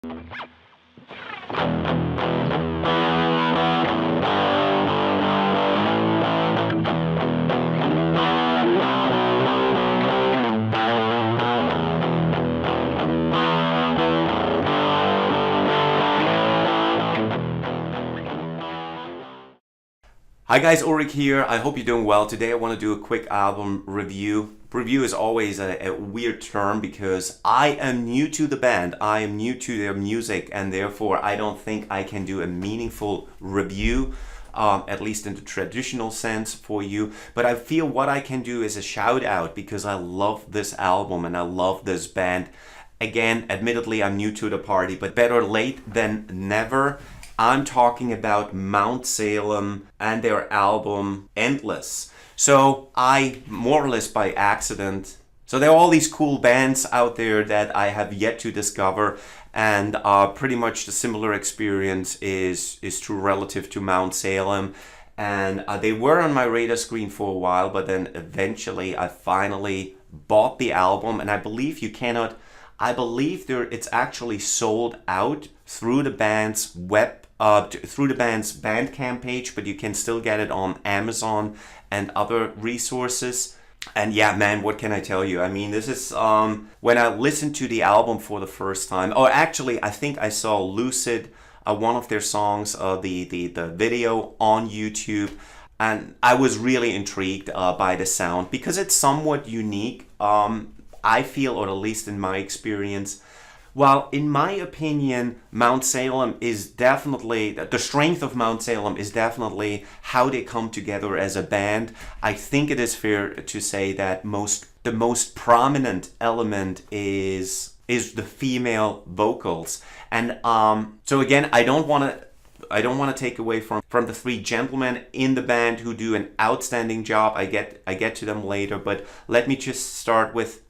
Hi guys, Ulrich here. I hope you're doing well. Today I want to do a quick album review. Review is always a weird term because I am new to the band. I am new to their music, and therefore I don't think I can do a meaningful review, at least in the traditional sense for you. But I feel what I can do is a shout out because I love this album and I love this band. Again, admittedly I'm new to the party, but better late than never. I'm talking about Mount Salem and their album Endless. So I, more or less by accident, so there are all these cool bands out there that I have yet to discover, and pretty much the similar experience is true relative to Mount Salem. And they were on my radar screen for a while, but then eventually I finally bought the album, and I believe it's actually sold out through the band's through the band's Bandcamp page, but you can still get it on Amazon and other resources. And yeah, man, what can I tell you? I mean, this is when I listened to the album for the first time. Oh, actually, I think I saw Lucid, one of their songs, the video on YouTube, and I was really intrigued by the sound because it's somewhat unique. I feel, or at least in my experience. While in my opinion, Mount Salem is definitely, the strength of Mount Salem is definitely how they come together as a band. I think it is fair to say that the most prominent element is the female vocals. And so again, I don't want to take away from the three gentlemen in the band who do an outstanding job. I get to them later, but let me just start with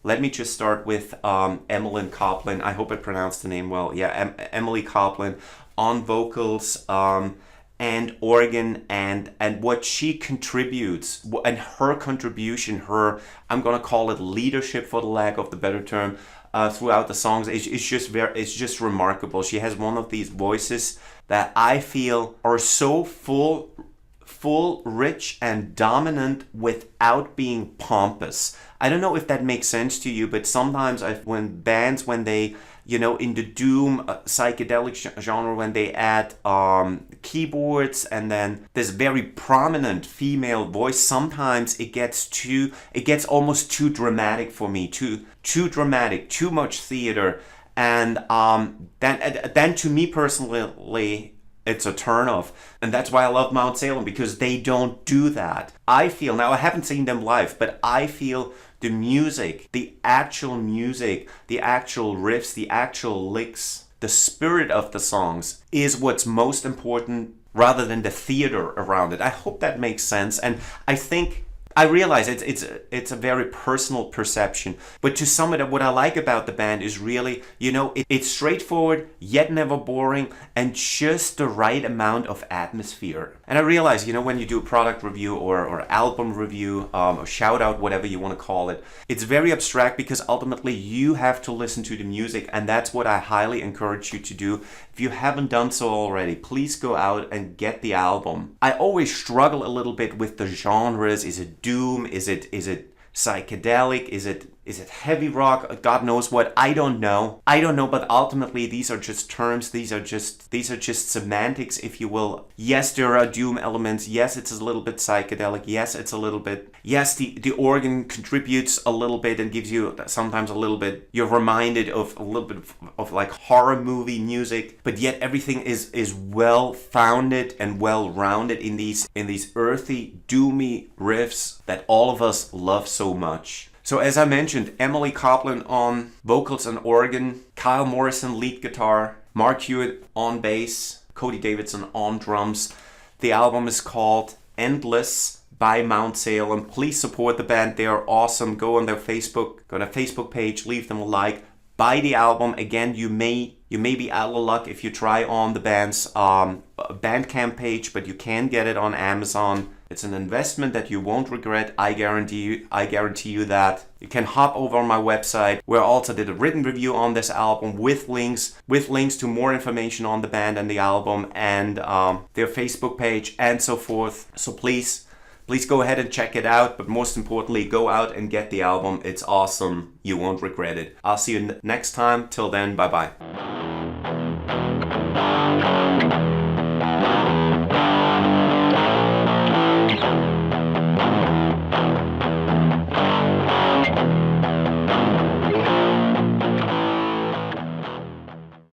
Emily Coplin. I hope I pronounced the name well. Yeah, Emily Coplin on vocals and organ, and what she contributes, and her contribution, I'm gonna call it leadership for the lack of the better term, throughout the songs it's just remarkable. She has one of these voices that I feel are so full, rich, and dominant without being pompous. I don't know if that makes sense to you, but sometimes when they, in the doom psychedelic genre, when they add keyboards and then this very prominent female voice, sometimes it gets almost too dramatic for me, too dramatic, too much theater, and then to me personally, it's a turnoff. And that's why I love Mount Salem, because they don't do that. I feel, now I haven't seen them live, but I feel the music, the actual riffs, the actual licks, the spirit of the songs is what's most important rather than the theater around it. I hope that makes sense. And I realize it's a very personal perception, but to sum it up, what I like about the band is really, it's straightforward yet never boring, and just the right amount of atmosphere. And I realize, when you do a product review or album review, or shout out, whatever you want to call it, it's very abstract because ultimately you have to listen to the music, and that's what I highly encourage you to do. If you haven't done so already, please go out and get the album. I always struggle a little bit with the genres. Is it doom? Is it psychedelic? Is it heavy rock? God knows what. I don't know, but ultimately these are just terms. These are just semantics, if you will. Yes, there are doom elements. Yes, it's a little bit psychedelic. Yes, the organ contributes a little bit and gives you sometimes a little bit, you're reminded of a little bit of like horror movie music, but yet everything is well founded and well rounded in these earthy, doomy riffs that all of us love so much. So as I mentioned, Emily Coplin on vocals and organ, Kyle Morrison lead guitar, Mark Hewitt on bass, Cody Davidson on drums. The album is called Endless by Mount Salem. Please support the band. They are awesome. Go on their Facebook page, leave them a like. Buy the album. Again, you may You may be out of luck if you try on the band's Bandcamp page, but you can get it on Amazon. It's an investment that you won't regret. I guarantee you that. You can hop over on my website, where I also did a written review on this album with links to more information on the band and the album, and their Facebook page and so forth. So please go ahead and check it out, but most importantly, go out and get the album. It's awesome. You won't regret it. I'll see you next time. Till then, bye-bye.